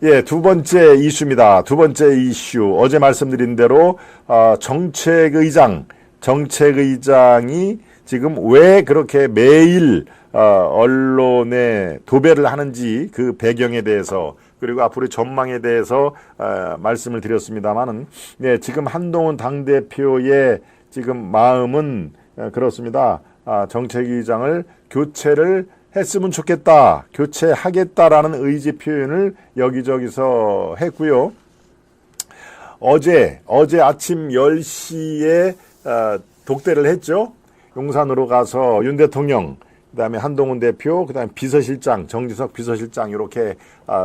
예, 두 번째 이슈입니다. 두 번째 이슈. 어제 말씀드린 대로 정책의장이 지금 왜 그렇게 매일 언론에 도배를 하는지 그 배경에 대해서 그리고 앞으로의 전망에 대해서 말씀을 드렸습니다만은 네, 지금 한동훈 당대표의 지금 마음은 그렇습니다. 정책의장을 교체를 했으면 좋겠다. 교체하겠다라는 의지 표현을 여기저기서 했고요. 어제 아침 10시에 독대를 했죠. 용산으로 가서 윤 대통령, 그다음에 한동훈 대표, 그다음에 비서실장, 정진석 비서실장 이렇게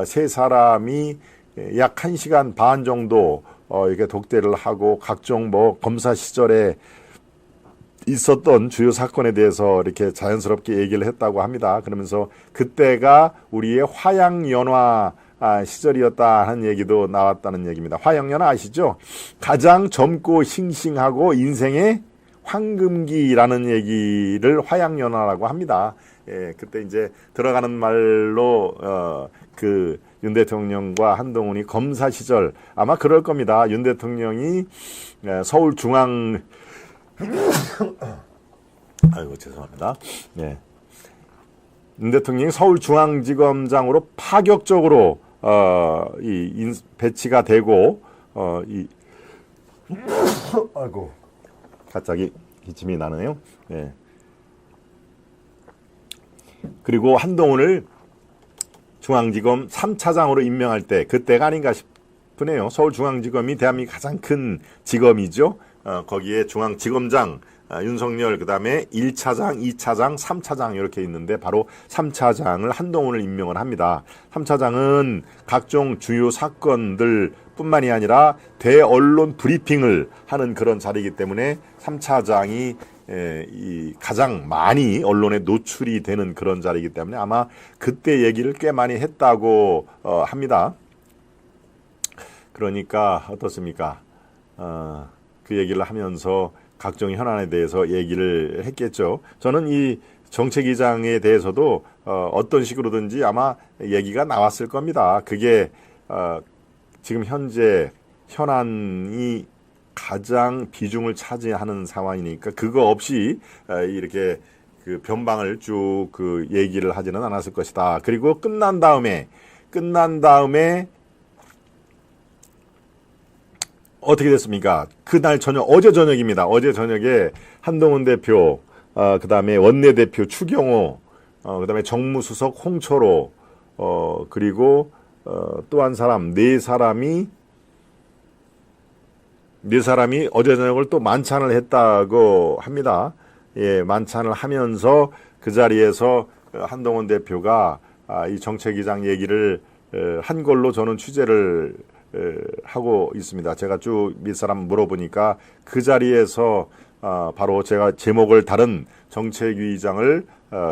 세 사람이 약 1시간 반 정도 이렇게 독대를 하고 각종 검사 시절에 있었던 주요 사건에 대해서 이렇게 자연스럽게 얘기를 했다고 합니다. 그러면서 그때가 우리의 화양연화 시절이었다 하는 얘기도 나왔다는 얘기입니다. 화양연화 아시죠? 가장 젊고 싱싱하고 인생의 황금기라는 얘기를 화양연화라고 합니다. 예, 그때 이제 들어가는 말로 그 윤 대통령과 한동훈이 검사 시절 아마 그럴 겁니다. 윤 대통령이 서울중앙 아이고 죄송합니다. 네. 윤 대통령이 서울중앙지검장으로 파격적으로 배치가 되고 아이고 갑자기 기침이 나네요. 네. 그리고 한동훈을 중앙지검 3차장으로 임명할 때 그때가 아닌가 싶으네요. 서울중앙지검이 대한민국 가장 큰 지검이죠. 거기에 중앙지검장 윤석열, 그 다음에 1차장, 2차장, 3차장 이렇게 있는데 바로 3차장을 한동훈을 임명을 합니다. 3차장은 각종 주요 사건들 뿐만이 아니라 대언론 브리핑을 하는 그런 자리이기 때문에 3차장이 가장 많이 언론에 노출이 되는 그런 자리이기 때문에 아마 그때 얘기를 꽤 많이 했다고 합니다. 그러니까 어떻습니까? 그 얘기를 하면서 각종 현안에 대해서 얘기를 했겠죠. 저는 이 정책위장에 대해서도 어떤 식으로든지 아마 얘기가 나왔을 겁니다. 그게 지금 현재 현안이 가장 비중을 차지하는 상황이니까 그거 없이 이렇게 그 변방을 쭉 그 얘기를 하지는 않았을 것이다. 그리고 끝난 다음에 어떻게 됐습니까? 그날 저녁, 어제 저녁입니다. 어제 저녁에 한동훈 대표, 그 다음에 원내대표 추경호, 그 다음에 정무수석 홍철호, 그리고 또 한 사람, 네 사람이 어제 저녁을 또 만찬을 했다고 합니다. 예, 만찬을 하면서 그 자리에서 한동훈 대표가 이 정책위장 얘기를 한 걸로 저는 취재를 하고 있습니다. 제가 쭉 밑사람 물어보니까 그 자리에서 바로 제가 제목을 다른 정책위장을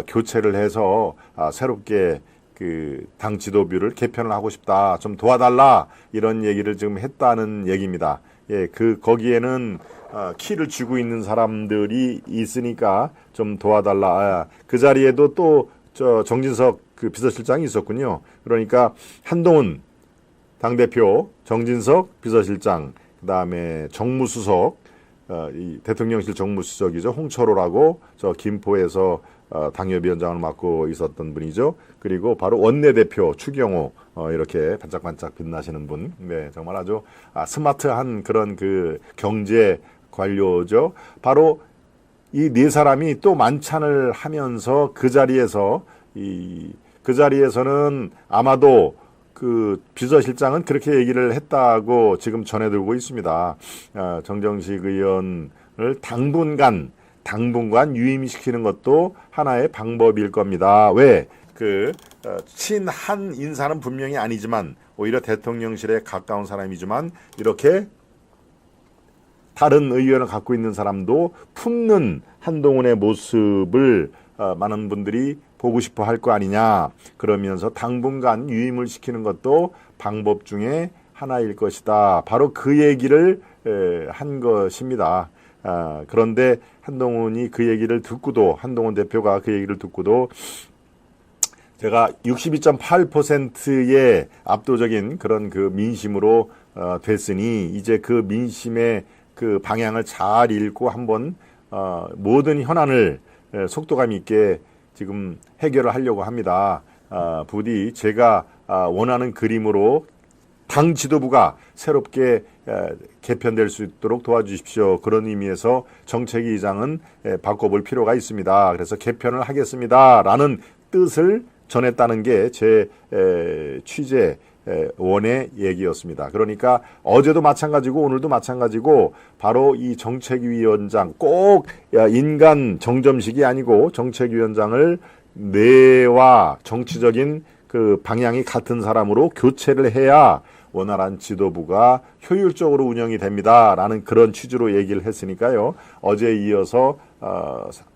교체를 해서 새롭게 그 당 지도부를 개편을 하고 싶다. 좀 도와달라. 이런 얘기를 지금 했다는 얘기입니다. 예, 거기에는 키를 쥐고 있는 사람들이 있으니까 좀 도와달라. 그 자리에도 또 정진석 그 비서실장이 있었군요. 그러니까 한동훈 당대표, 정진석 비서실장, 그 다음에 정무수석, 이 대통령실 정무수석이죠. 홍철호라고 저 김포에서 당협위원장을 맡고 있었던 분이죠. 그리고 바로 원내대표 추경호, 이렇게 반짝반짝 빛나시는 분. 네, 정말 아주 스마트한 그런 그 경제 관료죠. 바로 이 네 사람이 또 만찬을 하면서 그 자리에서는 아마도 그 비서실장은 그렇게 얘기를 했다고 지금 전해들고 있습니다. 정정식 의원을 당분간 유임시키는 것도 하나의 방법일 겁니다. 왜? 친한 인사는 분명히 아니지만 오히려 대통령실에 가까운 사람이지만 이렇게 다른 의견을 갖고 있는 사람도 품는 한동훈의 모습을 많은 분들이 보고 싶어 할 거 아니냐. 그러면서 당분간 유임을 시키는 것도 방법 중에 하나일 것이다. 바로 그 얘기를 한 것입니다. 그런데 한동훈 대표가 그 얘기를 듣고도 제가 62.8%의 압도적인 그런 그 민심으로 됐으니 이제 그 민심의 그 방향을 잘 읽고 한번 모든 현안을 속도감 있게 지금 해결을 하려고 합니다. 부디 제가 원하는 그림으로 당 지도부가 새롭게 개편될 수 있도록 도와주십시오. 그런 의미에서 정책위 의장은 바꿔볼 필요가 있습니다. 그래서 개편을 하겠습니다. 라는 뜻을 전했다는 게 제 취재 원의 얘기였습니다. 그러니까 어제도 마찬가지고 오늘도 마찬가지고 바로 이 정책위원장 꼭 인간 정점식이 아니고 정책위원장을 뇌와 정치적인 그 방향이 같은 사람으로 교체를 해야 원활한 지도부가 효율적으로 운영이 됩니다라는 그런 취지로 얘기를 했으니까요. 어제 이어서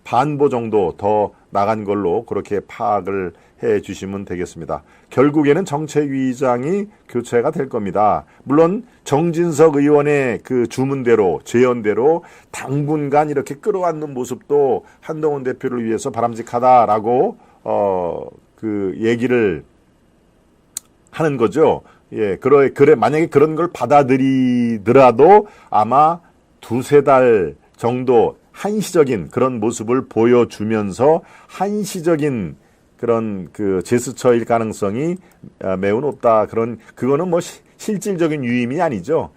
반보 정도 더 나간 걸로 그렇게 파악을 해 주시면 되겠습니다. 결국에는 정책위의장이 교체가 될 겁니다. 물론 정진석 의원의 그 주문대로 제언대로 당분간 이렇게 끌어안는 모습도 한동훈 대표를 위해서 바람직하다라고 그 얘기를 하는 거죠. 예, 그래, 만약에 그런 걸 받아들이더라도 아마 두세 달 정도 한시적인 그런 모습을 보여주면서 한시적인 그런 그 제스처일 가능성이 매우 높다. 그거는 뭐 실질적인 유임이 아니죠.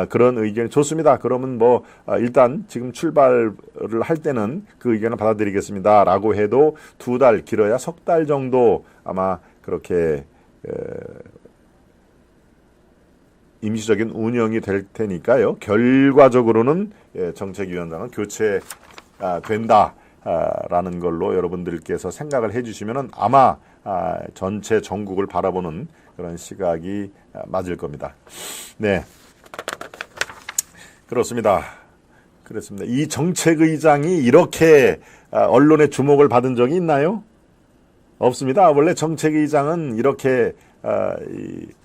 그런 의견이 좋습니다. 그러면 뭐 일단 지금 출발을 할 때는 그 의견을 받아들이겠습니다. 라고 해도 두 달, 길어야 석 달 정도 아마 그렇게 임시적인 운영이 될 테니까요. 결과적으로는 정책위원장은 교체된다라는 걸로 여러분들께서 생각을 해주시면 아마 전체 전국을 바라보는 그런 시각이 맞을 겁니다. 네, 그렇습니다. 이 정책의장이 이렇게 언론의 주목을 받은 적이 있나요? 없습니다. 원래 정책의장은 이렇게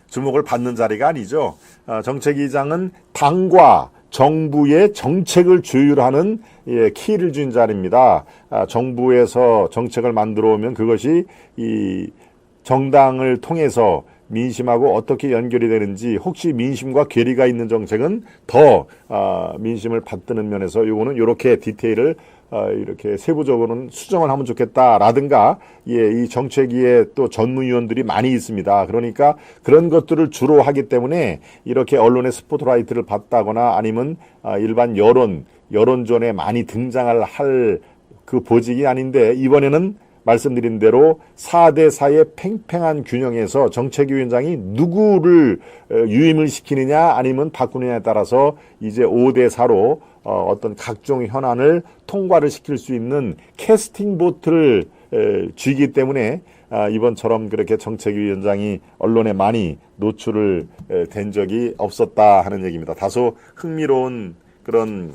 주목을 받는 자리가 아니죠. 정책위의장은 당과 정부의 정책을 조율하는 키를 준 자리입니다. 정부에서 정책을 만들어 오면 그것이 이 정당을 통해서 민심하고 어떻게 연결이 되는지 혹시 민심과 괴리가 있는 정책은 더 민심을 받드는 면에서 요거는 이렇게 디테일을 이렇게 세부적으로는 수정을 하면 좋겠다라든가 이 정책위에 또 전문위원들이 많이 있습니다. 그러니까 그런 것들을 주로 하기 때문에 이렇게 언론의 스포트라이트를 받다거나 아니면 일반 여론전에 많이 등장을 할 그 보직이 아닌데 이번에는 말씀드린 대로 4대4의 팽팽한 균형에서 정책위원장이 누구를 유임을 시키느냐 아니면 바꾸느냐에 따라서 이제 5대4로 어떤 각종 현안을 통과를 시킬 수 있는 캐스팅 보트를 쥐기 때문에 이번처럼 그렇게 정책위원장이 언론에 많이 노출을 된 적이 없었다 하는 얘기입니다. 다소 흥미로운 그런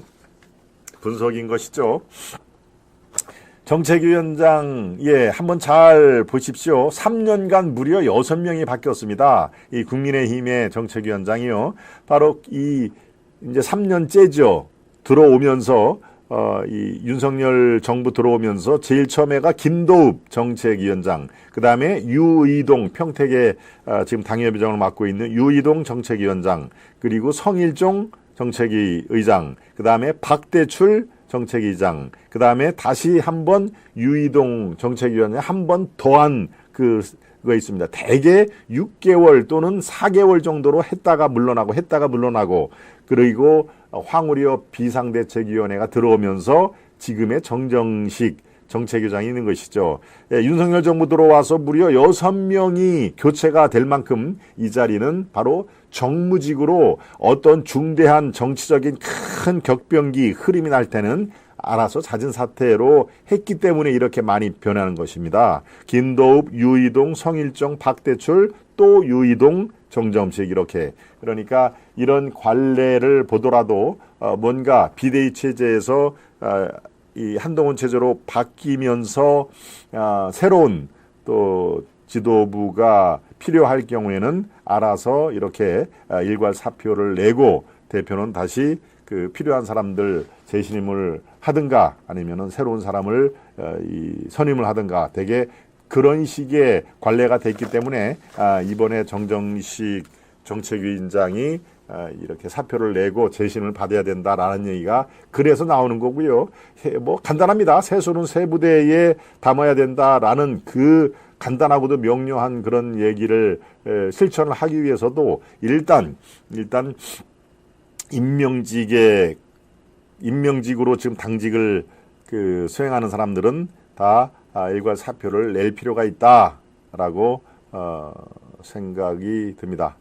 분석인 것이죠. 정책위원장, 한번 잘 보십시오. 3년간 무려 6명이 바뀌었습니다. 이 국민의힘의 정책위원장이요. 바로 이제 3년째죠. 들어오면서, 이 윤석열 정부 들어오면서 제일 처음에가 김도읍 정책위원장, 그 다음에 유의동 평택에 지금 당협위원장을 맡고 있는 유의동 정책위원장, 그리고 성일종 정책위 의장, 그 다음에 박대출 정책위의장, 그 다음에 다시 한번 유의동 정책위원회 한 번 더한 그거 있습니다. 대개 6개월 또는 4개월 정도로 했다가 물러나고 그리고 황우리업 비상대책위원회가 들어오면서 지금의 정정식 정책위원장이 있는 것이죠. 윤석열 정부 들어와서 무려 6명이 교체가 될 만큼 이 자리는 바로 정무직으로 어떤 중대한 정치적인 큰 격변기 흐름이 날 때는 알아서 잦은 사태로 했기 때문에 이렇게 많이 변하는 것입니다. 김도읍, 유의동, 성일종, 박대출, 또 유의동, 정점식 이렇게. 그러니까 이런 관례를 보더라도 뭔가 비대위 체제에서 이 한동훈 체제로 바뀌면서 새로운 또 지도부가 필요할 경우에는 알아서 이렇게 일괄 사표를 내고 대표는 다시 그 필요한 사람들 재신임을 하든가 아니면은 새로운 사람을 선임을 하든가 되게 그런 식의 관례가 됐기 때문에 이번에 정정식 정책위원장이 이렇게 사표를 내고 재신을 받아야 된다라는 얘기가 그래서 나오는 거고요. 뭐 간단합니다. 세수는 세 부대에 담아야 된다라는 그 간단하고도 명료한 그런 얘기를 실천을 하기 위해서도 일단 임명직으로 지금 당직을 수행하는 사람들은 다 일괄 사표를 낼 필요가 있다라고 생각이 듭니다.